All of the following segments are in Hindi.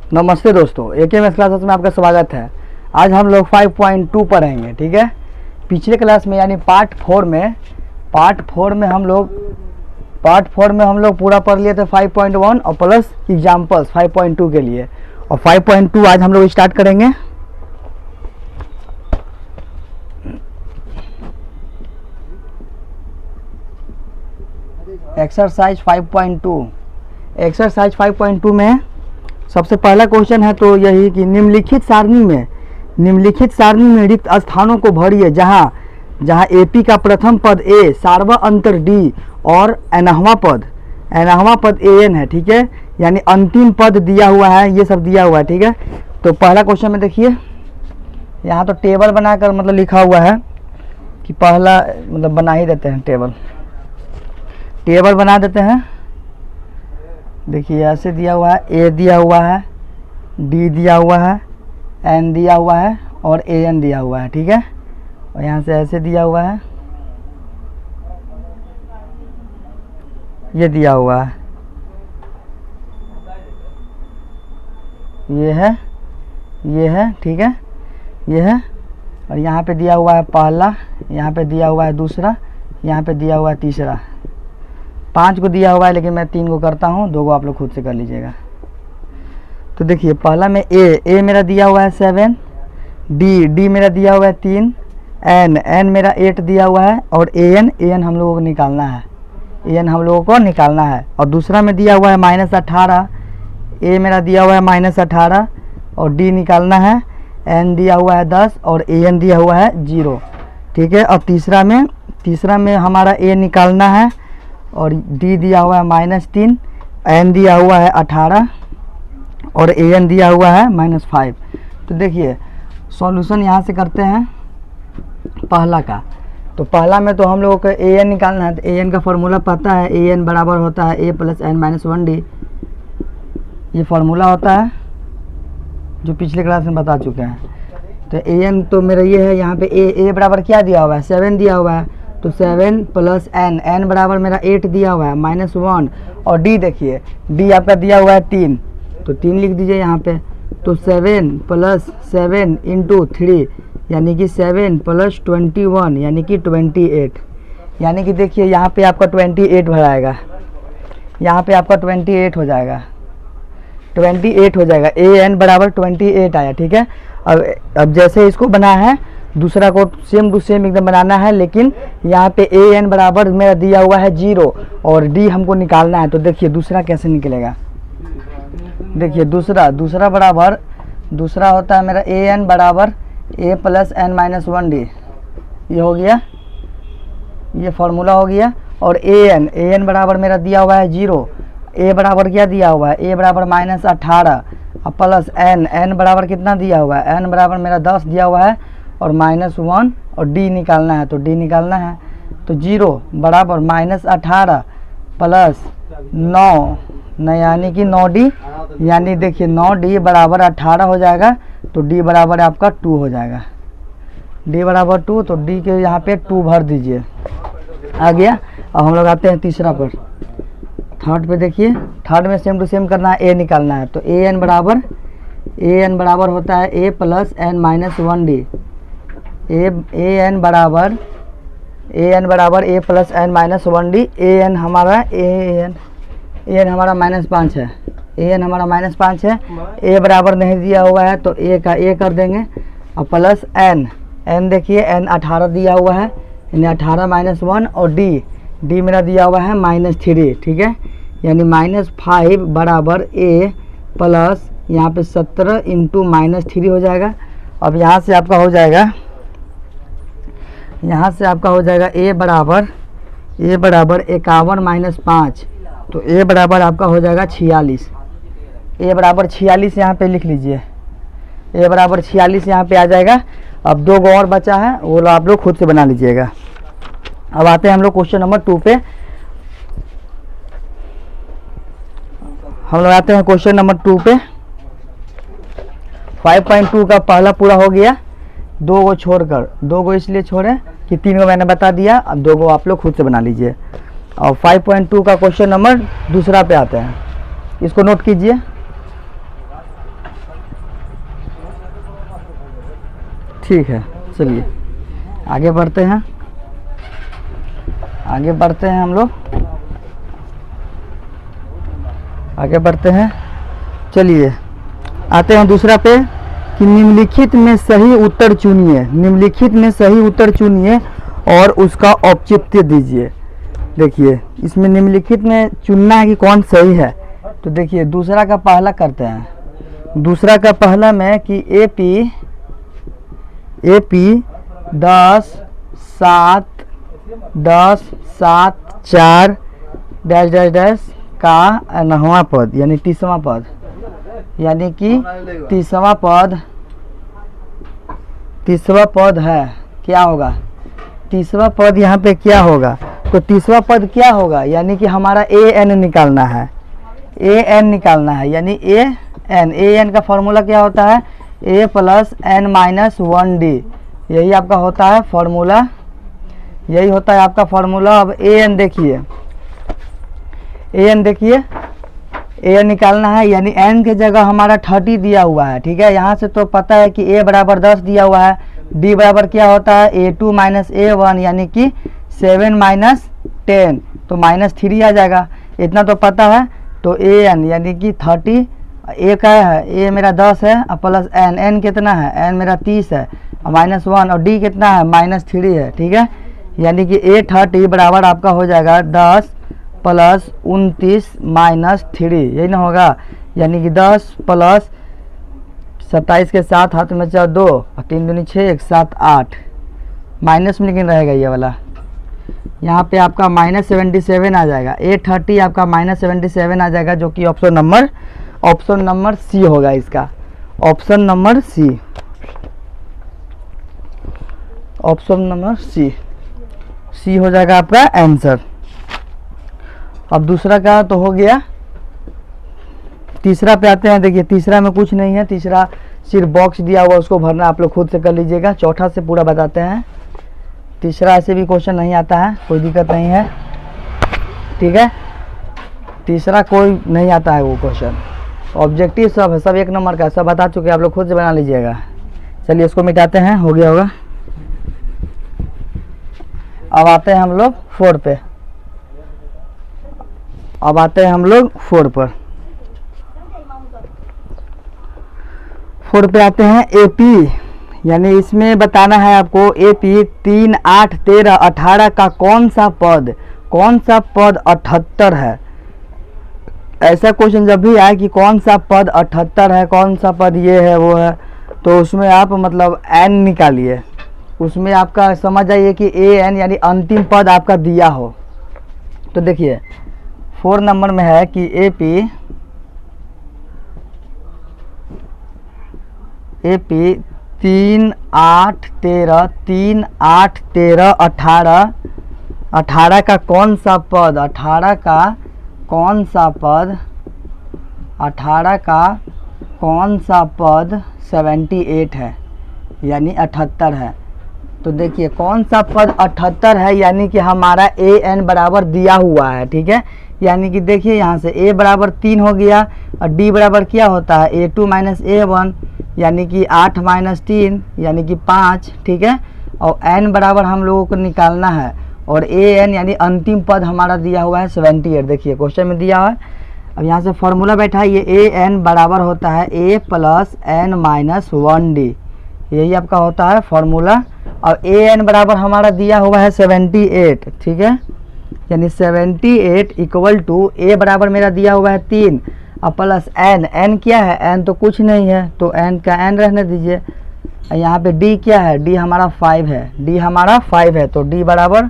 नमस्ते दोस्तों, AKMS क्लासेस में आपका स्वागत है। आज हम लोग 5.2 पढ़ेंगे, ठीक है। पिछले क्लास में यानी पार्ट 4 में हम लोग पूरा पढ़ लिए थे 5.1 और प्लस एग्जाम्पल्स 5.2 के लिए, और 5.2 आज हम लोग स्टार्ट करेंगे। एक्सरसाइज 5.2 में सबसे पहला क्वेश्चन है तो यही कि निम्नलिखित सारणी में रिक्त स्थानों को भरिए जहां एपी का प्रथम पद ए, सार्वा अंतर डी और nवां पद an है, ठीक है। यानी अंतिम पद दिया हुआ है, ये सब दिया हुआ है, ठीक है। तो पहला क्वेश्चन में देखिए, यहाँ तो टेबल बनाकर मतलब लिखा हुआ है कि पहला मतलब बना ही देते हैं, टेबल बना देते हैं। देखिए ऐसे दिया हुआ है, ए दिया हुआ है, डी दिया हुआ है, एन दिया हुआ है और ए एन दिया हुआ है, ठीक है। और यहाँ से ऐसे दिया हुआ है, ये दिया हुआ है, ये है, ठीक है, ये है। और यहाँ पे दिया हुआ है पहला, यहाँ पे दिया हुआ है दूसरा, यहाँ पे दिया हुआ है तीसरा। 5 को दिया हुआ है लेकिन मैं 3 को करता हूँ, 2 को आप लोग खुद से कर लीजिएगा। तो देखिए पहला में ए मेरा दिया हुआ है 7, डी मेरा दिया हुआ है 3, एन मेरा 8 दिया हुआ है, और ए एन हम लोगों को निकालना है, और दूसरा में दिया हुआ है -18, ए मेरा दिया हुआ है -18 और डी निकालना है, एन दिया हुआ है 10 और ए एन दिया हुआ है 0, ठीक है। और तीसरा में हमारा ए निकालना है और डी दिया हुआ है -3, एन दिया हुआ है 18 और ए एन दिया हुआ है -5। तो देखिए सॉल्यूशन यहाँ से करते हैं पहला का। तो पहला में तो हम लोगों को ए एन निकालना है, तो ए एन का फॉर्मूला पता है, ए एन बराबर होता है ए प्लस एन माइनस 1d। ये फार्मूला होता है जो पिछले क्लास में बता चुके हैं। तो ए एन तो मेरा ये है, यहाँ पे ए बराबर क्या दिया हुआ है, 7 दिया हुआ है, तो 7 प्लस एन बराबर मेरा 8 दिया हुआ है -1, और डी देखिए, डी आपका दिया हुआ है 3, तो 3 लिख दीजिए यहाँ पे। तो 7 प्लस 7 इंटू 3 यानी कि 7 प्लस 21 यानी कि 28। यानी कि देखिए यहाँ पे आपका 28 भराएगा, यहाँ पे आपका 28 हो जाएगा, ए एन बराबर 28 आया, ठीक है। अब जैसे इसको बना है, दूसरा को सेम टू सेम एकदम बनाना है, लेकिन यहाँ पे ए एन बराबर मेरा दिया हुआ है 0 और डी हमको निकालना है। तो देखिए दूसरा कैसे निकलेगा, देखिए दूसरा होता है मेरा ए एन बराबर ए प्लस एन माइनस 1d, ये हो गया, ये फार्मूला हो गया। और ए एन बराबर मेरा दिया हुआ है 0, ए बराबर क्या दिया हुआ है, ए बराबर -18 प्लस एन बराबर कितना दिया हुआ है, एन बराबर मेरा 10 दिया हुआ है और -1, और डी निकालना है, तो डी निकालना है। तो 0 बराबर -18 प्लस 9 यानी कि 9d, यानी देखिए 9d बराबर 18 हो जाएगा, तो d बराबर आपका 2 हो जाएगा, d बराबर 2। तो d के यहाँ पे 2 भर दीजिए, आ गया। अब हम लोग आते हैं तीसरा पर, थर्ड पे देखिए, थर्ड में सेम टू सेम करना है, ए निकालना है। तो ए एन बराबर होता है ए plus N minus 1d, A N बराबर ए plus N minus 1d। A N हमारा -5 है, ए बराबर नहीं दिया हुआ है तो ए का ए कर देंगे, और प्लस एन देखिए एन 18 दिया हुआ है, यानी 18 -1, और डी मेरा दिया हुआ है -3, ठीक है। यानी -5 बराबर ए प्लस यहाँ पे 17 इंटू -3 हो जाएगा। अब यहाँ से आपका हो जाएगा ए बराबर 51 - 5, तो ए बराबर आपका हो जाएगा 46। ए बराबर 46 यहाँ पे लिख लीजिए, ए बराबर 46 यहाँ पे आ जाएगा। अब 2 और बचा है, वो आप लोग खुद से बना लीजिएगा। अब आते हैं हम लोग क्वेश्चन नंबर 2 पे। हम लोग आते हैं क्वेश्चन नंबर 2 पे। 5.2 का पहला पूरा हो गया, 2 को छोड़कर, 2 को इसलिए छोड़े कि 3 को मैंने बता दिया, अब 2 को आप लोग खुद से बना लीजिए। और 5.2 का क्वेश्चन नंबर दूसरा पे आते हैं, इसको नोट कीजिए। ठीक है, चलिए आगे बढ़ते हैं, आगे बढ़ते हैं हम लोग, आगे बढ़ते हैं। चलिए आते हैं दूसरा पे कि निम्नलिखित में सही उत्तर चुनिए, निम्नलिखित में सही उत्तर चुनिए और उसका औचित्य दीजिए। देखिए इसमें निम्नलिखित में चुनना है कि कौन सही है। तो देखिए दूसरा का पहला करते हैं। दूसरा का पहला में कि AP 10 7 4 डैश डैश डैश का 9वां पद यानी 30वां पद, यानी कि 30वां पद है, क्या होगा 30वां पद यहाँ पे क्या होगा? तो 30वां पद क्या होगा? यानी कि हमारा AN निकालना है, AN निकालना है, यानी AN का फॉर्मूला क्या होता है? A + n-1D, यही आपका होता है फॉर्मूला, यही होता है आपका फॉर्मूला। अब AN देखिए, AN देखिए, AN निकालना है, यानी n के जगह हमारा 30 दिया हुआ है, ठीक है। यहाँ से तो पता है कि A बराबर 10 दिया हुआ है, D बराबर क्या होता है? A2 - A1, यानी कि 7 - 10, तो -3 आ जाएगा, इतना तो पता है। तो AN यानी कि 30, A का है, A मेरा 10 है और प्लस n कितना है? n मेरा 30 है और -1, और D कितना है? -3 है, ठीक है। यानी कि A30 बराबर आपका हो जाएगा 10 + 29 - 3, यही ना होगा। यानी कि 10 + 27 के साथ हाथ में 2 और 3 दूनी 6, 1 7 8, माइनस में लेकिन रहेगा ये वाला, यहाँ पे आपका -77 आ जाएगा। A30 आपका -77 आ जाएगा, जो कि ऑप्शन नंबर C होगा इसका, option number C, option number C हो जाएगा आपका आंसर। अब दूसरा का तो हो गया, तीसरा पे आते हैं। देखिए तीसरा में कुछ नहीं है, तीसरा सिर्फ बॉक्स दिया हुआ उसको भरना, आप लोग खुद से कर लीजिएगा। चौथा से पूरा बताते हैं। तीसरा ऐसे भी क्वेश्चन नहीं आता है, कोई दिक्कत नहीं है, ठीक है। तीसरा कोई नहीं आता है वो क्वेश्चन, ऑब्जेक्टिव सब है, सब 1 नंबर का, सब बता चुके, आप लोग खुद से बना लीजिएगा। चलिए इसको मिटाते हैं, हो गया होगा। अब आते हैं हम लोग 4 पे, अब आते हैं हम लोग 4 पर। 4 पे आते हैं AP, यानी इसमें बताना है आपको AP 3 8 13 18 का कौन सा पद 78 है। ऐसा क्वेश्चन जब भी आए कि कौन सा पद 78 है, कौन सा पद ये है वो है, तो उसमें आप मतलब n निकालिए, उसमें आपका समझ आइए कि AN यानी अंतिम पद आपका दिया हो। तो देखिए 4 नंबर में है कि AP 3 8 13 3 8 13 18 18 का कौन सा पद 18 का कौन सा पद 18 का कौन सा पद 78 है, यानी 78 है। तो देखिए कौन सा पद 78 है, यानी कि हमारा AN बराबर दिया हुआ है, ठीक है। यानी कि देखिए यहाँ से A बराबर 3 हो गया और D बराबर क्या होता है? A2 - A1, यानी कि 8 - 3 यानी कि 5, ठीक है। और n बराबर हम लोगों को निकालना है, और AN यानी अंतिम पद हमारा दिया हुआ है 78, देखिए क्वेश्चन में दिया हुआ है। अब यहाँ से फॉर्मूला बैठाइए, AN बराबर होता है A + n-1D, यही आपका होता है फॉर्मूला। और AN बराबर हमारा दिया हुआ है 78, ठीक है। यानी 78 = A बराबर मेरा दिया हुआ है 3 और प्लस n क्या है? n तो कुछ नहीं है, तो n का n रहने दीजिए। यहाँ पे D क्या है? D हमारा 5 है, D हमारा 5 है, तो D बराबर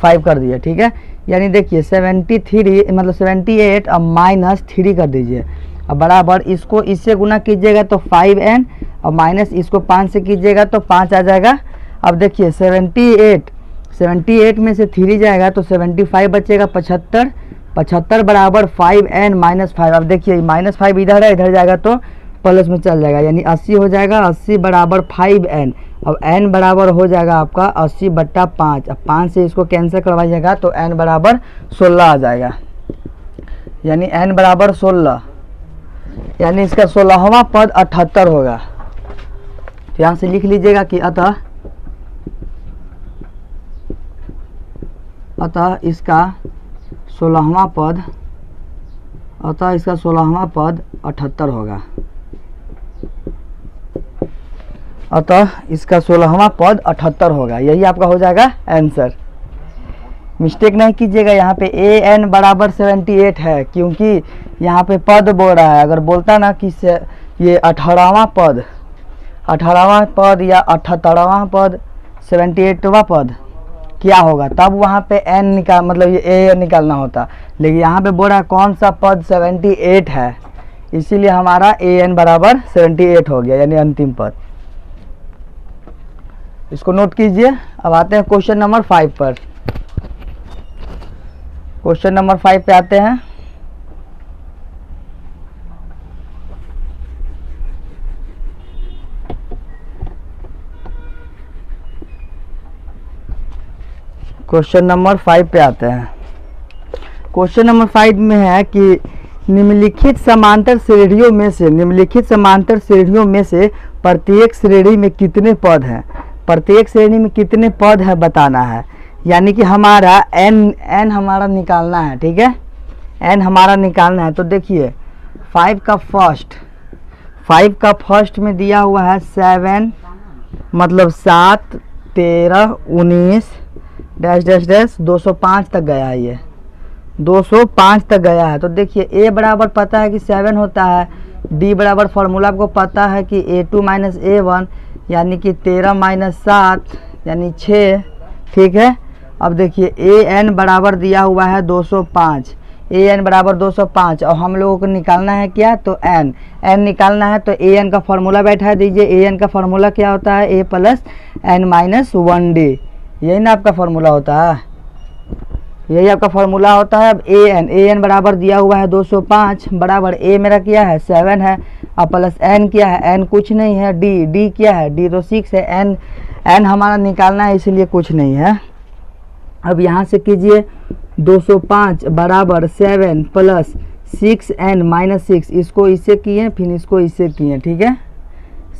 5 कर दिए, ठीक है। यानी देखिए 73 मतलब 78 और -3 कर दीजिए, और बराबर इसको इससे गुना कीजिएगा तो 5n, और माइनस इसको 5 से कीजिएगा तो 5 आ जाएगा। अब देखिए 78 में से 3 जाएगा तो 75 बचेगा, 75 बराबर 5n - 5। अब देखिए -5 इधर है, इधर जाएगा तो प्लस में चल जाएगा, यानी 80 हो जाएगा। 80 बराबर 5n, अब n बराबर हो जाएगा आपका 80/5। अब 5 से इसको कैंसिल करवाइएगा तो n बराबर 16 आ जाएगा, यानी n बराबर 16, यानी इसका 16वां पद 78 होगा। तो यहाँ से लिख लीजिएगा कि अतः इसका 16वां पद 78 होगा। अतः इसका 16वां पद 78 होगा। यही आपका हो जाएगा आंसर। मिस्टेक नहीं कीजिएगा, यहाँ पे an बराबर 78 है, क्योंकि यहाँ पे पद बोल रहा है। अगर बोलता ना कि ये 18वां पद या 78वां पद 78वां पद क्या होगा, तब वहाँ पे n मतलब ये a निकालना होता। लेकिन यहाँ पे बोल रहा है कौन सा पद 78 है, इसीलिए हमारा an बराबर 78 हो गया, यानी अंतिम पद। इसको नोट कीजिए। अब आते हैं क्वेश्चन नंबर 5 पर। क्वेश्चन नंबर 5 पे आते हैं। क्वेश्चन नंबर 5 पे आते हैं। क्वेश्चन नंबर 5 में है कि निम्नलिखित समांतर श्रेणियों में से प्रत्येक श्रेणी में कितने पद हैं। प्रत्येक श्रेणी में कितने पद है बताना है, यानी कि हमारा n हमारा निकालना है। ठीक है, n हमारा निकालना है। तो देखिए 5 का फर्स्ट में दिया हुआ है 7 मतलब 7 13 19 डैश डैश डैश 205 तक गया है, ये 205 तक गया है। तो देखिए a बराबर पता है कि 7 होता है, d बराबर फॉर्मूला आपको पता है कि a2 माइनस a1 यानी कि 13 माइनस 7 यानी 6। ठीक है, अब देखिए an बराबर दिया हुआ है 205, an बराबर 205 और हम लोगों को निकालना है क्या, तो n निकालना है। तो an का फॉर्मूला बैठा दीजिए। an का फॉर्मूला क्या होता है, a plus n minus 1d, यही ना आपका फॉर्मूला होता है, यही आपका फॉर्मूला होता है। अब an बराबर दिया हुआ है 205 बराबर a मेरा क्या है 7 है, और प्लस n क्या है, n कुछ नहीं है, d क्या है, d तो 6 है, n हमारा निकालना है इसलिए कुछ नहीं है। अब यहाँ से कीजिए 205 बराबर 7 प्लस 6n माइनस 6, इसको इससे किए फिर इसको इससे किए। ठीक है,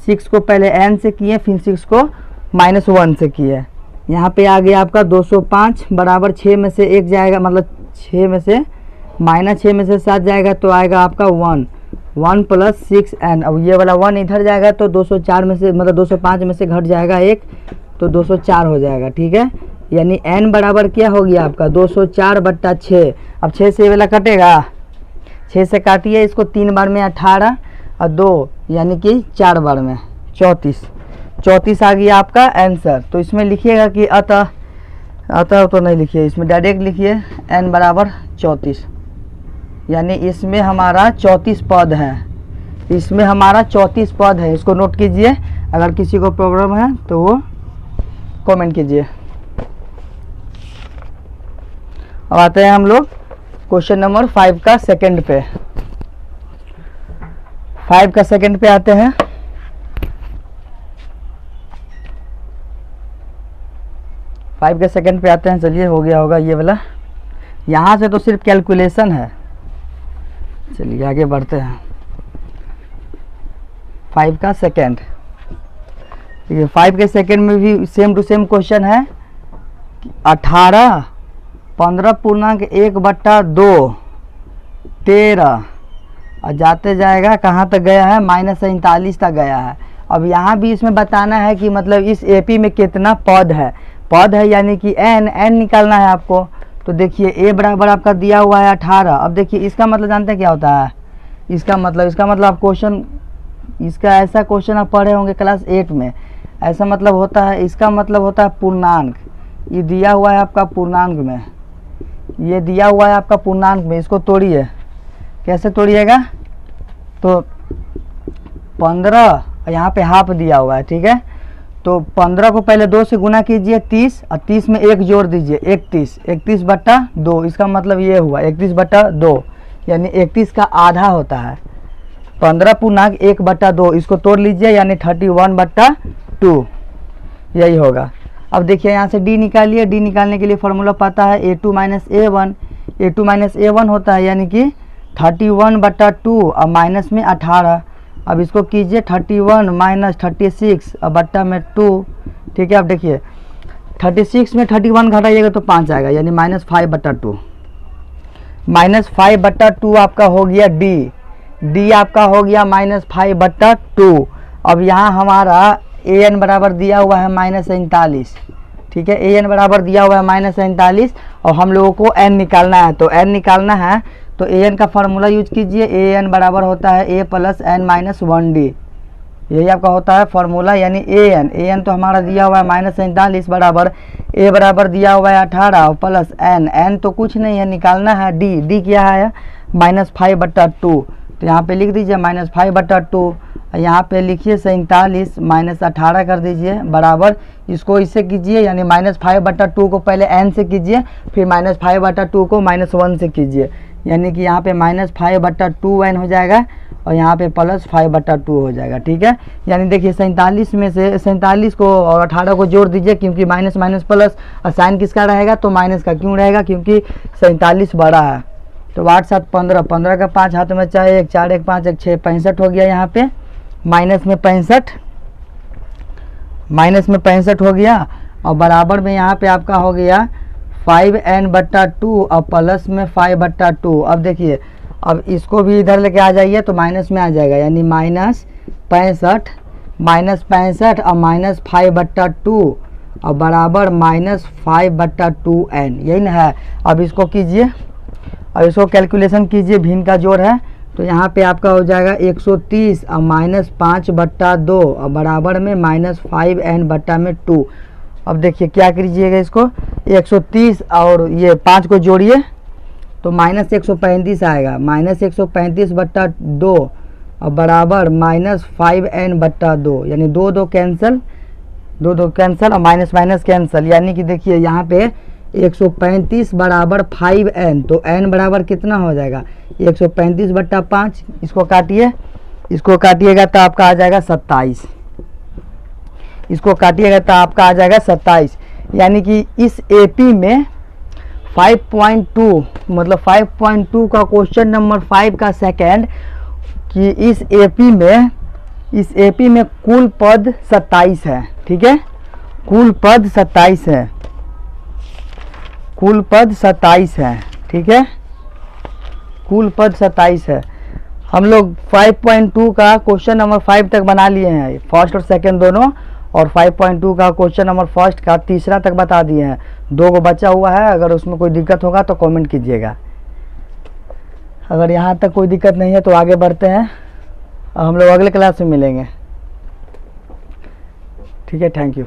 6 को पहले n से किए फिर 6 को माइनस 1 से किए। यहाँ पे आ गया आपका 205 बराबर 6 में से 1 जाएगा, मतलब 6 में से माइनस 6 में से 7 जाएगा तो आएगा आपका 1 प्लस 6n। अब ये वाला 1 इधर जाएगा तो 204 में से मतलब 205 में से घट जाएगा 1 तो 204 हो जाएगा। ठीक है, यानी n बराबर क्या हो गया आपका 204 बट्टा 6। अब 6 से ये वाला कटेगा, 6 से काटिए इसको 3 बार में 18 और 2 यानी कि 4 बार में 34 आ गया आपका आंसर। तो इसमें लिखिएगा कि अतः तो नहीं लिखिए, इसमें डायरेक्ट लिखिए n बराबर 34, यानी इसमें हमारा 34 पद है, इसमें हमारा 34 पद है। इसको नोट कीजिए, अगर किसी को प्रॉब्लम है तो वो कमेंट कीजिए। अब आते हैं हम लोग क्वेश्चन नंबर 5 का सेकंड पे। 5 का सेकंड पे आते हैं। चलिए हो गया होगा ये वाला, यहाँ से तो सिर्फ कैलकुलेशन है। चलिए आगे बढ़ते हैं। 5 का सेकंड, ठीक है, 5 के सेकंड में भी सेम टू सेम क्वेश्चन है। 18 15.1/2 13 और जाते जाएगा कहाँ तक गया है, -47 तक गया है। अब यहाँ भी इसमें बताना है कि मतलब इस एपी में कितना पद है, यानी कि n निकालना है आपको। तो देखिए a बराबर आपका दिया हुआ है 18। अब देखिए इसका मतलब जानते हैं क्या होता है, इसका मतलब आप क्वेश्चन, इसका ऐसा क्वेश्चन आप पढ़े होंगे क्लास 8 में। ऐसा मतलब होता है, इसका मतलब होता है पूर्णांक। ये दिया हुआ है आपका पूर्णांक में, ये दिया हुआ है आपका पूर्णांक में। इसको तोड़िए, कैसे तोड़िएगा, तो 15 यहाँ पे हाफ दिया हुआ है, ठीक है। तो 15 को पहले 2 से गुना कीजिए 30 और 30 में 1 जोड़ दीजिए 31/2। इसका मतलब ये हुआ 31/2, यानी 31 का आधा होता है। 15 पूर्णांक 1/2, इसको तोड़ लीजिए यानी 31/2, यही होगा। अब देखिए यहाँ से d निकालिए। d निकालने के लिए फॉर्मूला पता है, a2 माइनस a1 होता है, यानी कि 31/2 और माइनस में 18 अब इसको कीजिए 31 माइनस 36 अब बट्टा में 2। ठीक है, अब देखिए 36 में 31 घटाइएगा तो 5 आएगा, यानी -5/2। -5/2 आपका हो गया डी आपका हो गया -5/2। अब यहाँ हमारा an बराबर दिया हुआ है -47। ठीक है, an बराबर दिया हुआ है -47 और हम लोगों को n निकालना है। तो n निकालना है तो an का फार्मूला यूज कीजिए। an बराबर होता है a + n-1d, यही आपका होता है फार्मूला, यानी an तो हमारा दिया हुआ है -47 बराबर a बराबर दिया हुआ है 18 और प्लस n तो कुछ नहीं है, निकालना है d क्या है -5/2। तो यहाँ पे लिख दीजिए -5/2, यहाँ पे लिखिए 47 -18 कर दीजिए बराबर, इसको इससे कीजिए यानी -5/2 को पहले n से कीजिए, फिर -5/2 को -1 से कीजिए, यानी कि यहाँ पे -5/2n हो जाएगा और यहाँ पे +5/2 हो जाएगा। ठीक है, यानी देखिए 47 में से 47 को और 18 को जोड़ दीजिए, क्योंकि माइनस माइनस प्लस और साइन किसका रहेगा तो माइनस का क्यों रहेगा, क्योंकि 47 बड़ा है। तो 8 7 15, 15 का 5 हाथ में चाहे 1, 4 1 5 1 6, 65 हो गया। यहाँ पे माइनस में 65 हो गया और बराबर में यहाँ पे आपका हो गया 5n/2 और प्लस में 5/2। अब देखिए, अब इसको भी इधर लेके आ जाइए तो माइनस में आ जाएगा, यानी -65 और -5/2 और बराबर -5/2n, यही ना है। अब इसको कीजिए, अब इसको कैलकुलेशन कीजिए, भिन्न का जोड़ है तो यहाँ पे आपका हो जाएगा 130 और -5/2 और बराबर में -5n/2। अब देखिए क्या कीजिएगा, इसको 130 और ये 5 को जोड़िए तो -135 आएगा, -135/2 और बराबर -5n/2, यानी 2 2 कैंसिल और माइनस माइनस कैंसिल, यानी कि देखिए यहाँ पे 135 बराबर 5n, तो n बराबर कितना हो जाएगा 135/5। इसको काटिए, इसको काटिएगा तो आपका आ जाएगा 27, इसको काटिएगा तो आपका आ जाएगा 27, यानी कि इस एपी में 5.2 मतलब 5.2 का क्वेश्चन नंबर 5 का सेकंड कि इस एपी में कुल पद 27 है। ठीक है, कुल पद 27 है, कुल पद 27 है। ठीक है, कुल पद 27 है। हम लोग 5.2 का क्वेश्चन नंबर 5 तक बना लिए हैं, फर्स्ट और सेकंड दोनों, और 5.2 का क्वेश्चन नंबर फर्स्ट का तीसरा तक बता दिए हैं। 2 को बचा हुआ है, अगर उसमें कोई दिक्कत होगा तो कमेंट कीजिएगा। अगर यहाँ तक कोई दिक्कत नहीं है तो आगे बढ़ते हैं, हम लोग अगले क्लास में मिलेंगे। ठीक है, थैंक यू।